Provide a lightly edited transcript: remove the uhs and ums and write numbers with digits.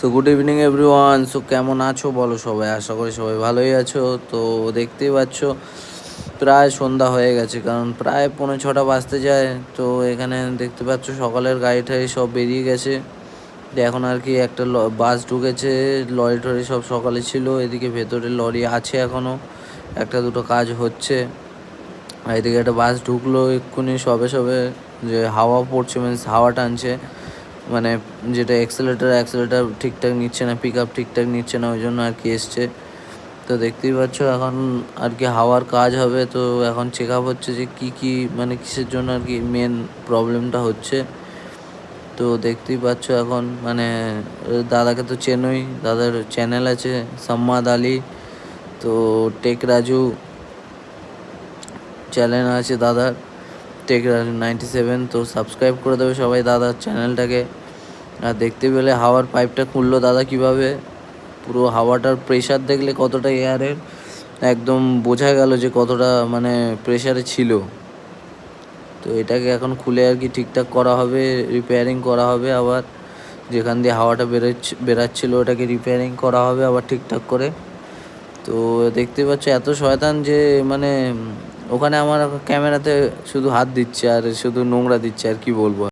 So good evening everyone. So কেমন আছো বলো সবাই? আশা করি সবাই ভালোই আছো। তো দেখতেই পাচ্ছ প্রায় সন্ধ্যা হয়ে গেছে, কারণ প্রায় 5:45 বাজতে যায়। তো এখানে দেখতে পাচ্ছ সকালের গাড়ি টাড়ি সব বেরিয়ে গেছে। এখন আর কি একটা বাস ঢুকেছে, লরি টরি সব সকালে ছিল, এদিকে ভেতরে লরি আছে এখনও, একটা দুটো কাজ হচ্ছে। আর এদিকে একটা বাস ঢুকলো এক্ষুনি সবে সবে, যে হাওয়া পড়ছে, মিনস হাওয়া টানছে, মানে যেটা অ্যাক্সেলেটার ঠিকঠাক নিচ্ছে না, পিক আপ ঠিকঠাক নিচ্ছে না, ওই জন্য আর কি এসছে। তো দেখতেই পাচ্ছ এখন আর কি হাওয়ার কাজ হবে। তো এখন চেক আপ হচ্ছে যে কী মানে কিসের জন্য আর কি মেন প্রবলেমটা হচ্ছে। তো দেখতেই পাচ্ছ এখন মানে দাদাকে তো চেনোই, দাদার চ্যানেল আছে সাম্মাদ আলী, তো টেক রাজু চ্যানেল আছে দাদার, টেক রাজু 97। তো সাবস্ক্রাইব করে দেবে সবাই দাদার চ্যানেলটাকে। আর দেখতে পেলে হাওয়ার পাইপটা খুললো দাদা কীভাবে, পুরো হাওয়াটার প্রেশার দেখলে কতটা এয়ারের একদম বোঝা গেল যে কতটা মানে প্রেশারে ছিল। তো এটাকে এখন খুলে আর কি ঠিকঠাক করা হবে, রিপেয়ারিং করা হবে আবার, যেখান দিয়ে হাওয়াটা বেরাচ্ছিলো ওটাকে রিপেয়ারিং করা হবে আবার ঠিকঠাক করে। তো দেখতে পাচ্ছ এত শয়তান যে মানে ওখানে আমার ক্যামেরাতে শুধু হাত দিচ্ছে আর শুধু নোংরা দিচ্ছে, আর কি বলবো।